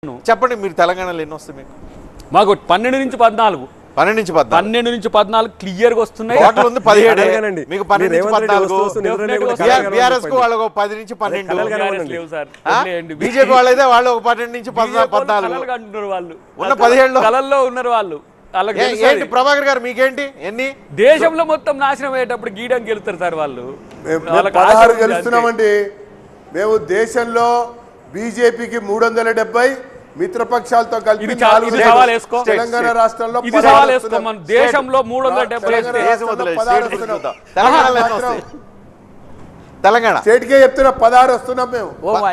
చెప్పండి మీరు తెలంగాణలో ఎన్ని వస్తాయి మీకు? మాకు 12 నుంచి 14 12 నుంచి 14 క్లియర్ గా వస్తున్నాయి. టోటల్ ఉంది 17 మీకు 12 నుంచి 14 బీఆర్ఎస్ కు వాళ్ళకు 10 నుంచి 12 బీజేపీ వాళ్ళైతే వాళ్ళు ఒక 12 నుంచి 14 అంటున్నారు. వాళ్ళు ఉన్న 17 కలల్లో ఉన్నారు. వాళ్ళు ఏంటి ప్రభాకర్ గారు మీకేంటి ఎన్ని దేశంలో మొత్తం నాశనం అయ్యేటప్పుడు గీయడం గెలుస్తారు సార్ వాళ్ళు. 16 గెలుస్తున్నామండి మేము. దేశంలో బీజేపీకి 370 మిత్రపక్షాలతో కలిపి తెలంగాణ రాష్ట్రంలో దేశంలో 370 తెలంగాణ స్టేట్ కే చెప్తున్నా 16 వస్తున్నాం మేము.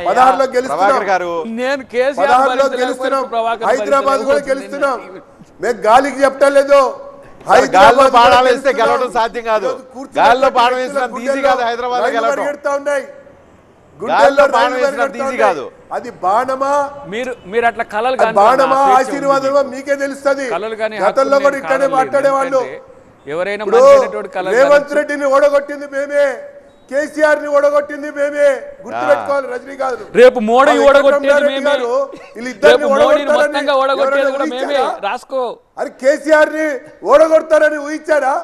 16 లో గెలుస్తున్నాం. నేను 16 లో గెలుస్తున్నాం. హైదరాబాద్ కూడా గెలుస్తున్నాం. మేము గాలికి చెప్పడం లేదు. గాల్లో బాణాలు వేస్తే గెలవడం సాధ్యం కాదు. గాల్లో బాణం వేసినంత ఈజీ కాదు హైదరాబాద్ గెలవడం. అది బాణమా మీరు అట్లా కలలు బాణమా ఆశీర్వాదమా మీకే తెలుస్తుంది. గతంలో కూడా ఇక్కడే మాట్లాడేవాళ్ళు. ఎవరైనా రేవంత్ రెడ్డిని ఓడగొట్టింది మేమే, కేసీఆర్ ని ఓడగొట్టింది మేమే. గుర్తుపెట్టుకోవాలి. రజనీకాంత్ రేపు మోడీ ఓడగొట్టేది మేమే, రాసుకో. అది కేసీఆర్ ని ఓడగొడతారని ఊహించారా?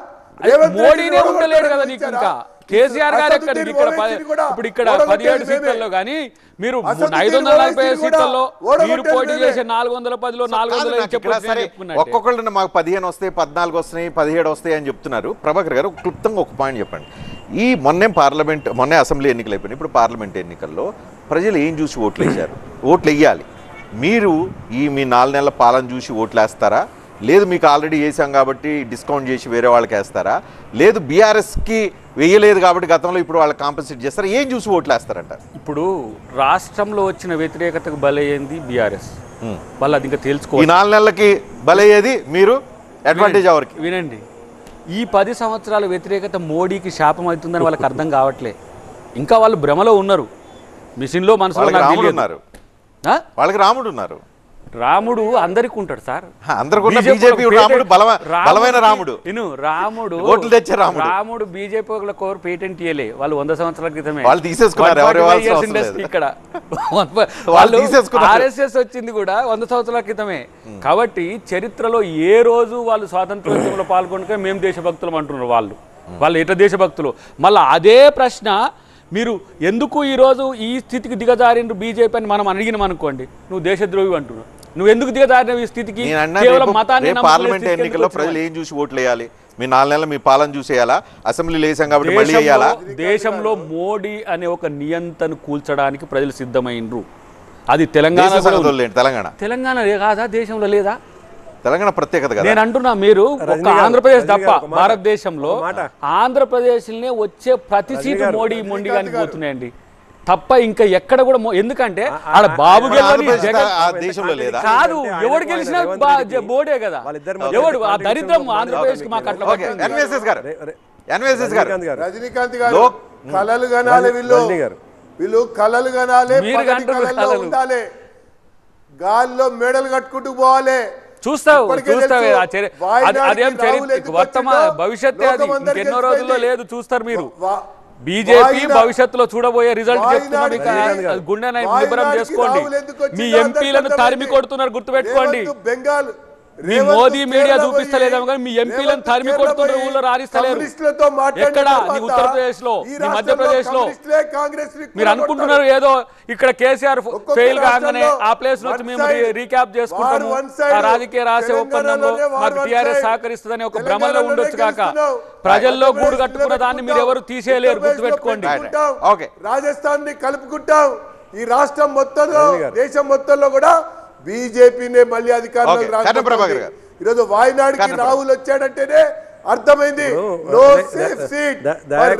మోడీనే ఉండలేడు కదా నీకు. ఇంకా కేసీఆర్ గారు ఎక్కడికి ఇప్పుడు ఇక్కడ 17 సీట్లలో కానీ మీరు 540 సీట్లలో మీరు పోటీ చేసే 410లో 400 ఒక్కొక్కళ్ళు మాకు 15 వస్తాయి, 14 వస్తాయి, 17 వస్తాయి అని చెప్తున్నారు. ప్రభాకర్ గారు క్లుప్తంగా ఒక పాయింట్ చెప్పండి. ఈ మొన్నే అసెంబ్లీ ఎన్నికలు అయిపోయినాయి. ఇప్పుడు పార్లమెంట్ ఎన్నికల్లో ప్రజలు ఏం చూసి ఓట్లు వేశారు? ఓట్లు వేయాలి. మీరు మీ 4 నెలల పాలన చూసి ఓట్లు వేస్తారా? లేదు మీకు ఆల్రెడీ వేసాం కాబట్టి డిస్కౌంట్ చేసి వేరే వాళ్ళకి వేస్తారా? లేదు బీఆర్ఎస్కి వేయలేదు కాబట్టి గతంలో ఇప్పుడు వాళ్ళకి కాంపెన్సేట్ చేస్తారా? ఏం చూసి ఓట్లు వేస్తారంట? ఇప్పుడు రాష్ట్రంలో వచ్చిన వ్యతిరేకతకు బలయ్యింది బీఆర్ఎస్. వాళ్ళు అది ఇంకా తెలుసుకో. ఈ 4 నెలలకి బలయ్యేది మీరు అడ్వాంటేజ్ ఎవరికి? వినండి, ఈ 10 సంవత్సరాల వ్యతిరేకత మోడీకి శాపం అవుతుందని వాళ్ళకి అర్థం కావట్లే. ఇంకా వాళ్ళు భ్రమలో ఉన్నారు. మిషన్లో మనసులో ఉన్నారు. వాళ్ళకి రాముడు ఉన్నారు. రాముడు అందరికి ఉంటాడు సార్. బలమైన రాముడు రాముడు ఓట్లు తెచ్చే రాముడు బీజేపీ కోర్ పేటెంట్ ఇయ్యలే. వాళ్ళు 100 సంవత్సరాల క్రితమే వాళ్ళు తీసేసుకున్నారు. ఇక్కడ వాళ్ళు ఆర్ఎస్ఎస్ వచ్చింది కూడా 100 సంవత్సరాల క్రితమే. కాబట్టి చరిత్రలో ఏ రోజు వాళ్ళు స్వాతంత్రోద్యమంలో పాల్గొనక మేము దేశభక్తులం అంటున్నారు. వాళ్ళు ఎట్లా దేశభక్తులు? మళ్ళీ అదే ప్రశ్న మీరు ఎందుకు ఈరోజు ఈ స్థితికి దిగజారిండ్రు బీజేపీ అని మనం అడిగినాం అనుకోండి, నువ్వు దేశద్రోహి అంటున్నావు. నువ్వు ఎందుకు దిగజారిన ఈ స్థితికి? కేవలం మతాన్ని. పార్లమెంట్ ఎన్నికల్లో ప్రజలు ఏం చూసి ఓట్లు వేయాలి? మీ 4 నెలలు మీ పాలన చూసేయాలా? అసెంబ్లీలో వేసాం కాబట్టి మళ్ళీ వేయాలా? దేశంలో మోడీ అనే ఒక నియంత్రణ కూల్చడానికి ప్రజలు సిద్ధమైండ్రు. అది తెలంగాణ కాదా? దేశంలో లేదా? తెలంగాణ ప్రత్యేకత కదా నేను అంటున్నా. మీరు ఒక ఆంధ్రప్రదేశ్ తప్ప భారతదేశంలో ఆంధ్రప్రదేశ్నే వచ్చే ప్రతి సీటు మోడీ మొండిగానికి పోతున్నాయండి తప్ప ఇంకా ఎక్కడ కూడా. ఎందుకంటే ఆడ బాబు దేశంలో లేదా? కాదు, ఎవడు గెలిచినా బోడే కదా. ఎవడు ఆ దరిద్రం ఆంధ్రప్రదేశ్ కి మాకు అట్లా. రజనీకాంత్ గారు కలలు కనాలి, వీళ్ళు కలలు కనాలి, ఉండాలి, గాల్లో మెడలు కట్టుకుంటూ పోవాలి. చూస్తావు అదేం భవిష్యత్తు. అది ఇంకెన్నో రోజుల్లో లేదు, చూస్తారు మీరు. బీజేపీ భవిష్యత్తులో చూడబోయే రిజల్ట్ చెప్తున్నారు. గుండె నిబ్బరం చేసుకోండి. మీ ఎంపీలను తరిమి కొడుతున్నారు, గుర్తుపెట్టుకోండి. మీ మోదీ మీడియా చూపిస్తలేదేమో కానీ మీ ఎంపీలను తరిమి కొడుతున్నారు, ఊళ్ళో రాణిస్తలేరు. ఎక్కడ? నీ ఉత్తరప్రదేశ్ లో, నీ మధ్యప్రదేశ్ లో. మీరు అనుకుంటున్నారు ఏదో ఇక్కడ కేసీఆర్ ఫెయిల్ కాగానే ఆ ప్లేస్ నుంచి మేము రీక్యాప్ చేసుకుంటాము, ఆ రాజకీయ రహస్య ఒప్పందంలో మాకు టీఆర్ఎస్ సహకరిస్తుందని ఒక భ్రమలో ఉండొచ్చు కాక ప్రజల్లో గూడు కట్టుకున్న దాన్ని మీరు ఎవరు తీసేయలేరు, గుర్తుపెట్టుకోండి. రాజస్థాన్ ని కలుపుకుంటాం. ఈ రాష్ట్రం మొత్తంలో, దేశం మొత్తంలో కూడా బీజేపీనే మళ్ళీ అధికారంలో. ఈరోజు వాయనాడుకి రాహుల్ వచ్చాడంటేనే అర్థమైంది.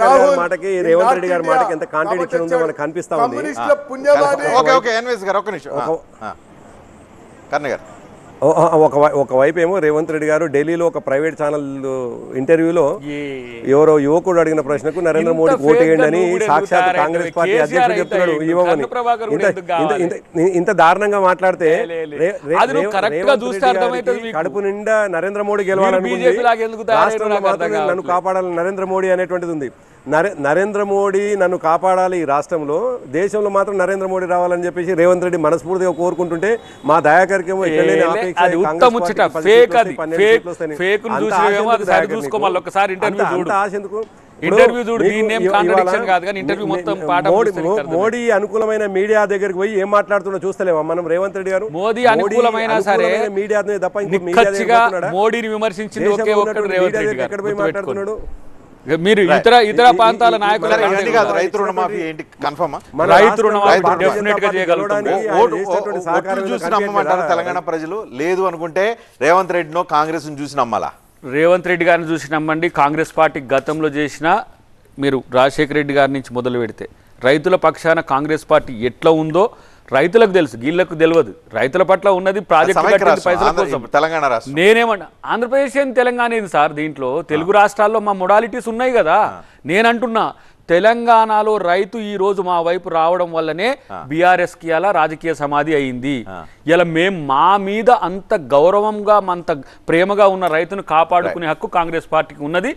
రాహుల్ మాటకి రేవంత్ రెడ్డి గారి మాటకి ఎంత కాంట్రాడిక్షన్ ఉందో మనకు కనిపిస్తా ఉంది. కమ్యూనిస్టుల పుణ్యమాని. ఒకవైపు ఏమో రేవంత్ రెడ్డి గారు ఢిల్లీలో ఒక ప్రైవేట్ ఛానల్ ఇంటర్వ్యూలో ఎవరో యువకుడు అడిగిన ప్రశ్నకు నరేంద్ర మోడీ ఓటేయండి అని సాక్షాత్ కాంగ్రెస్ పార్టీ అధ్యక్షుడు చెప్తున్నాడు. ఇవ్వమని ఇంత దారుణంగా మాట్లాడితే కడుపు నిండా నరేంద్ర మోడీ గెలవాలనుకుంది, రాష్ట్రంలో మాత్రమే నన్ను కాపాడాలని నరేంద్ర మోడీ అనేటువంటిది ఉంది. నరేంద్ర మోడీ నన్ను కాపాడాలి ఈ రాష్ట్రంలో, దేశంలో మాత్రం నరేంద్ర మోడీ రావాలని చెప్పేసి రేవంత్ రెడ్డి మనస్ఫూర్తిగా కోరుకుంటుంటే మా దయాకర్కేమో మోడీ అనుకూలమైన మీడియా దగ్గరికి పోయి ఏం మాట్లాడుతున్నా చూస్తలేమా మనం? రేవంత్ రెడ్డి గారు మోదీ అనుకూలమైన సరే మీడియా తప్ప మోడీని విమర్శించింది ఎక్కడ పోయి మాట్లాడుతున్నాడు? మీరు ఇతర ప్రాంతాల నాయకులు రైతు రుణమాఫీ ఏంటి కన్ఫర్మా? రైతు రుణమాఫీ డెఫినెట్ గా చేయగలుగుతాం. చూసి నమ్మమంటారు తెలంగాణ ప్రజలు? లేదు అనుకుంటే రేవంత్ రెడ్డినో కాంగ్రెస్ చూసి నమ్మాలా? రేవంత్ రెడ్డి గారిని చూసి నమ్మండి. కాంగ్రెస్ పార్టీ గతంలో చేసిన, మీరు రాజశేఖర రెడ్డి గారి నుంచి మొదలు పెడితే రైతుల పక్షాన కాంగ్రెస్ పార్టీ ఎట్లా ఉందో రైతులకు తెలుసు, వీళ్ళకు తెలియదు. రైతుల పట్ల ఉన్నది ప్రాజెక్టు పైసల కోసం. తెలంగాణ రాష్ట్రం నేనేమన్నా ఆంధ్రప్రదేశ్ ఏం తెలంగాణ ఏది సార్? దీంట్లో తెలుగు రాష్ట్రాల్లో మా మొడాలిటీస్ ఉన్నాయి కదా. నేనంటున్నా తెలంగాణలో రైతు ఈ రోజు మా వైపు రావడం వల్లనే బీఆర్ఎస్ కి అలా రాజకీయ సమాధి అయింది. ఇలా మేము మా మీద అంత గౌరవంగా అంత ప్రేమగా ఉన్న రైతును కాపాడుకునే హక్కు కాంగ్రెస్ పార్టీకి ఉన్నది.